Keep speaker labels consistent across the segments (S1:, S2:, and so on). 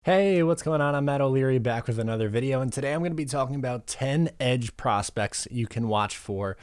S1: Hey, what's going on? I'm Matt O'Leary back with another video, and today I'm going to be talking about 10 edge prospects you can watch for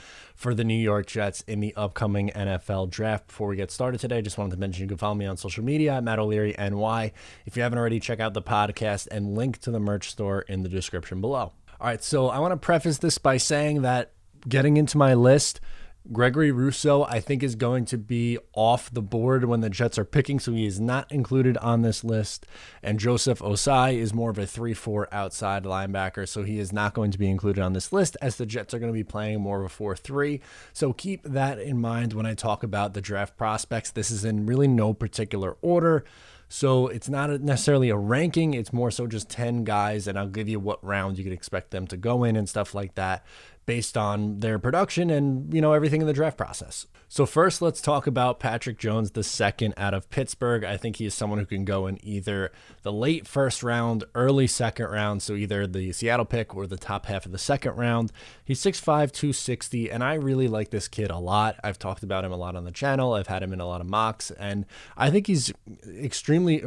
S1: the New York Jets in the upcoming NFL draft. Before we get started today, I just wanted to mention you can follow me on social media at Matt O'Leary NY. If you haven't already, check out the podcast and link to the merch store in the description below. All right, so I want to preface this by saying that getting into my list, Gregory Rousseau, I think, is going to be off the board when the Jets are picking, so he is not included on this list. And Joseph Osai is more of a 3-4 outside linebacker, so he is not going to be included on this list, as the Jets are going to be playing more of a 4-3. So keep that in mind when I talk about the draft prospects. This is in really no particular order. So it's not necessarily a ranking. It's more so just 10 guys, and I'll give you what round you could expect them to go in and stuff like that based on their production and, everything in the draft process. So first, let's talk about Patrick Jones, the second out of Pittsburgh. I think he is someone who can go in either the late first round, early second round, so either the Seattle pick or the top half of the second round. He's 6'5", 260, and I really like this kid a lot. I've talked about him a lot on the channel. I've had him in a lot of mocks, and I think he was extremely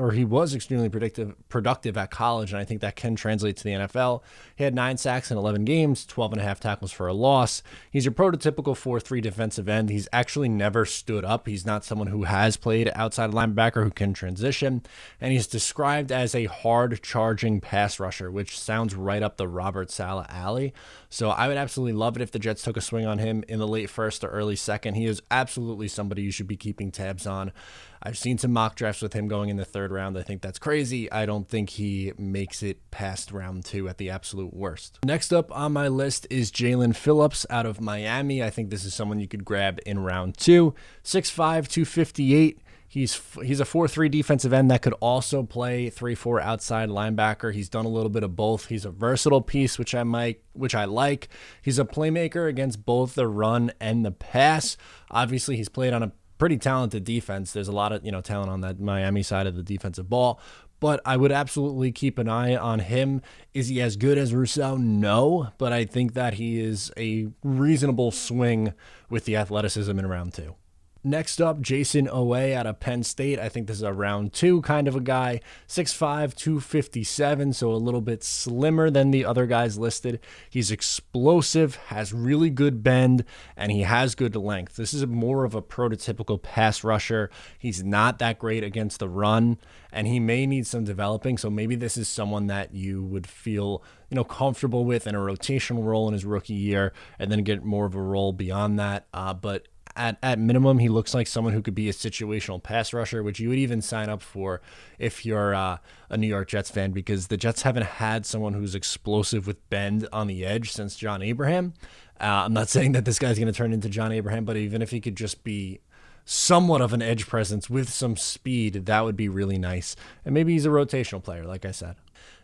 S1: productive at college, and I think that can translate to the NFL. He had 9 sacks in 11 games, 12.5 tackles for a loss. He's your prototypical 4-3 defensive end. He's actually never stood up. He's not someone who has played outside linebacker who can transition, and he's described as a hard charging pass rusher, which sounds right up the Robert Saleh alley. So I would absolutely love it if the Jets took a swing on him in the late first or early second. He is absolutely somebody you should be keeping tabs on. I've seen some mock drafts with him going in the third round. I think that's crazy. I don't think he makes it past round 2 at the absolute worst. Next up on my list is Jalen Phillips out of Miami. I think this is someone you could grab in round 2. 6'5", 258. He's a 4-3 defensive end that could also play 3-4 outside linebacker. He's done a little bit of both. He's a versatile piece, which I like. He's a playmaker against both the run and the pass. Obviously, he's played on a pretty talented defense. There's a lot of talent on that Miami side of the defensive ball, but I would absolutely keep an eye on him. Is he as good as Rousseau? No, but I think that he is a reasonable swing with the athleticism in round 2. Next up, Jason Owe out of Penn State. I think this is a round 2 kind of a guy. 6'5", 257, so a little bit slimmer than the other guys listed. He's explosive, has really good bend, and he has good length. This is more of a prototypical pass rusher. He's not that great against the run, and he may need some developing, so maybe this is someone that you would feel comfortable with in a rotational role in his rookie year, and then get more of a role beyond that. But at minimum, he looks like someone who could be a situational pass rusher, which you would even sign up for if you're a New York Jets fan, because the Jets haven't had someone who's explosive with bend on the edge since John Abraham. I'm not saying that this guy's going to turn into John Abraham, but even if he could just be somewhat of an edge presence with some speed, that would be really nice. And maybe he's a rotational player, like I said.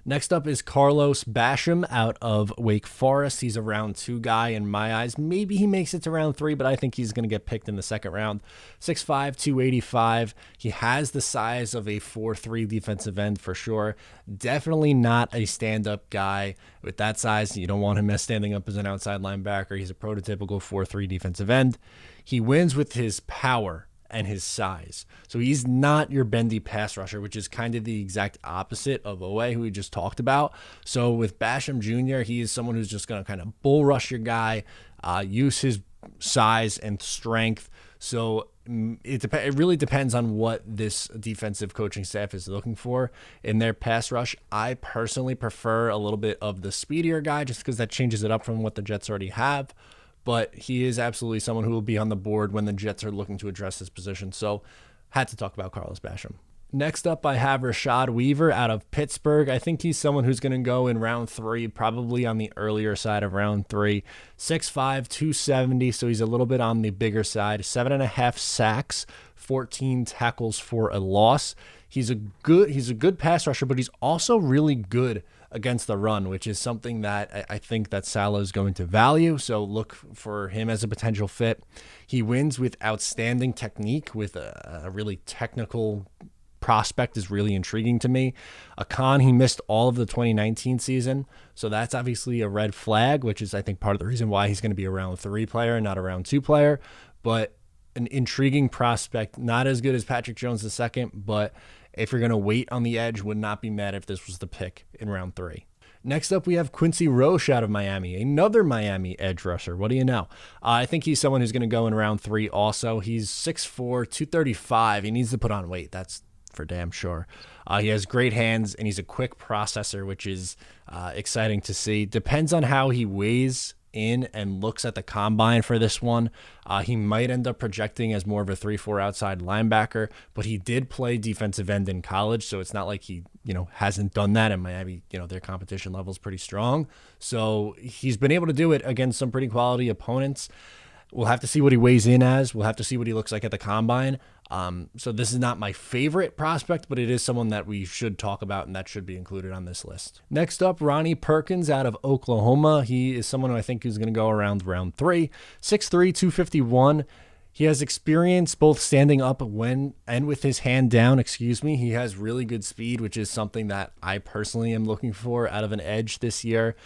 S1: Next up is Carlos Basham out of Wake Forest. He's a round 2 guy in my eyes. Maybe he makes it to round 3, but I think he's going to get picked in the second round. 6'5", 285. He has the size of a 4-3 defensive end for sure. Definitely not a stand-up guy. With that size, you don't want him as standing up as an outside linebacker. He's a prototypical 4-3 defensive end. He wins with his power and his size. So he's not your bendy pass rusher, which is kind of the exact opposite of Owe, who we just talked about. So with Basham Jr., he is someone who's just going to kind of bull rush your guy, use his size and strength. So it really depends on what this defensive coaching staff is looking for in their pass rush. I personally prefer a little bit of the speedier guy, just because that changes it up from what the Jets already have. But he is absolutely someone who will be on the board when the Jets are looking to address this position. So had to talk about Carlos Basham. Next up, I have Rashod Weaver out of Pittsburgh. I think he's someone who's going to go in round 3, probably on the earlier side of round 3. 6'5", 270, so he's a little bit on the bigger side. 7.5 sacks, 14 tackles for a loss. He's a good pass rusher, but he's also really good against the run, which is something that I think that Saleh is going to value. So look for him as a potential fit. He wins with outstanding technique, with a really technical prospect is really intriguing to me. He missed all of the 2019 season, so that's obviously a red flag, which is I think part of the reason why he's going to be a round 3 player and not a round 2 player. But an intriguing prospect, not as good as Patrick Jones II, but If you're going to wait on the edge, would not be mad if this was the pick in round 3. Next up, we have Quincy Rose out of Miami, another Miami edge rusher. What do you know? I think he's someone who's going to go in round 3 also. He's 6'4", 235. He needs to put on weight. That's for damn sure. He has great hands, and he's a quick processor, which is exciting to see. Depends on how he weighs in and looks at the combine for this one. He might end up projecting as more of a 3-4 outside linebacker, but he did play defensive end in college, so it's not like he hasn't done that. In Miami, their competition level is pretty strong, so he's been able to do it against some pretty quality opponents. We'll have to see what he weighs in as. We'll have to see what he looks like at the combine. So this is not my favorite prospect, but it is someone that we should talk about, and that should be included on this list. Next up, Ronnie Perkins out of Oklahoma. He is someone who I think is going to go around round 3. 6'3", 251. He has experience both standing up and with his hand down, He has really good speed, which is something that I personally am looking for out of an edge this year.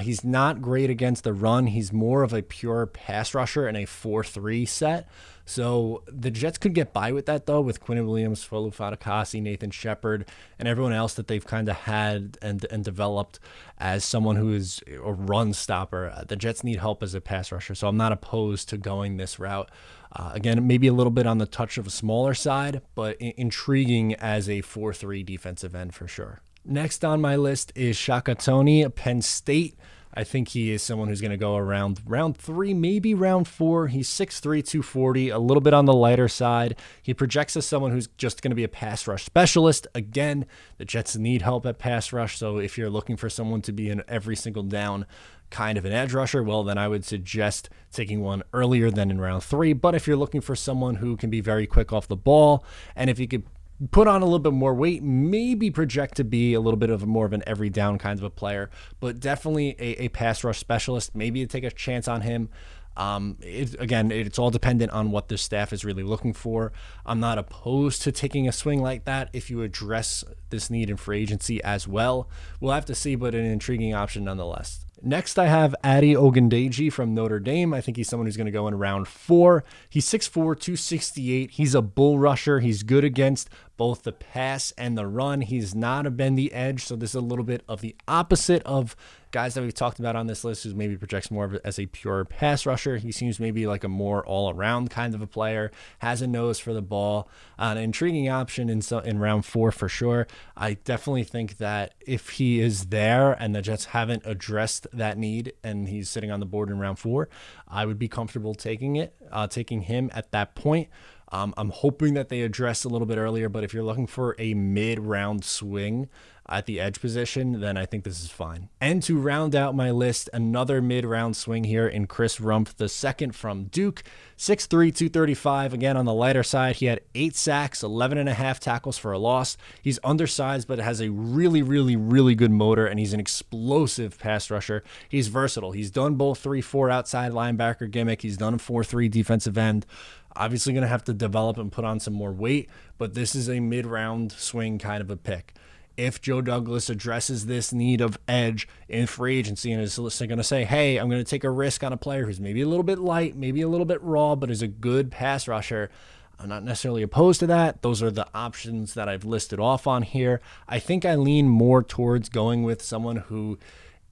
S1: He's not great against the run. He's more of a pure pass rusher in a 4-3 set. So the Jets could get by with that, though, with Quinnen Williams, Folu Fatukasi, Nathan Shepard, and everyone else that they've kind of had and developed as someone who is a run stopper. The Jets need help as a pass rusher, so I'm not opposed to going this route. Again, maybe a little bit on the touch of a smaller side, but intriguing as a 4-3 defensive end for sure. Next on my list is Shaquillon, Penn State. I think he is someone who's going to go around round 3, maybe round 4. He's 6'3", 240, a little bit on the lighter side. He projects as someone who's just going to be a pass rush specialist. Again, the Jets need help at pass rush, so if you're looking for someone to be in every single down kind of an edge rusher, well, then I would suggest taking one earlier than in round 3. But if you're looking for someone who can be very quick off the ball, and if you could put on a little bit more weight, maybe project to be a little bit of more of an every down kind of a player, but definitely a pass rush specialist. Maybe you take a chance on him. It's all dependent on what the staff is really looking for. I'm not opposed to taking a swing like that if you address this need in free agency as well. We'll have to see, but an intriguing option nonetheless. Next, I have Addy Ogwumike from Notre Dame. I think he's someone who's going to go in round 4. He's 6'4", 268. He's a bull rusher. He's good against both the pass and the run. He's not a bendy edge, so this is a little bit of the opposite of guys that we've talked about on this list, who maybe projects more of it as a pure pass rusher. He seems maybe like a more all-around kind of a player, has a nose for the ball. An intriguing option in round 4 for sure. I definitely think that if he is there and the Jets haven't addressed that need and he's sitting on the board in round 4, I would be comfortable taking him at that point. I'm hoping that they address a little bit earlier, but if you're looking for a mid-round swing at the edge position, then I think this is fine. And to round out my list, another mid-round swing here in Chris Rumph, the second from Duke, 6'3", 235. Again, on the lighter side, he had 8 sacks, 11.5 tackles for a loss. He's undersized, but has a really, really, really good motor, and he's an explosive pass rusher. He's versatile. He's done both 3-4 outside linebacker gimmick. He's done a 4-3 defensive end. Obviously going to have to develop and put on some more weight, but this is a mid-round swing kind of a pick. If Joe Douglas addresses this need of edge in free agency and is going to say, hey, I'm going to take a risk on a player who's maybe a little bit light, maybe a little bit raw, but is a good pass rusher, I'm not necessarily opposed to that. Those are the options that I've listed off on here. I think I lean more towards going with someone who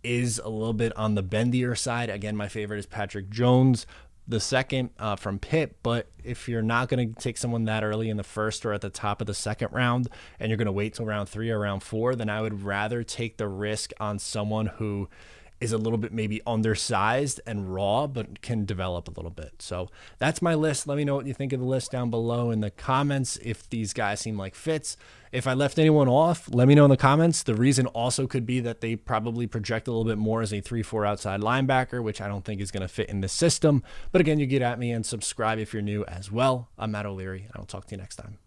S1: is a little bit on the bendier side. Again, my favorite is Patrick Jones, the second from Pitt, but if you're not going to take someone that early in the first or at the top of the second round and you're going to wait till round 3 or round 4, then I would rather take the risk on someone who is a little bit maybe undersized and raw, but can develop a little bit. So that's my list. Let me know what you think of the list down below in the comments if these guys seem like fits. If I left anyone off, let me know in the comments. The reason also could be that they probably project a little bit more as a 3-4 outside linebacker, which I don't think is going to fit in the system. But again, you get at me and subscribe if you're new as well. I'm Matt O'Leary, and I'll talk to you next time.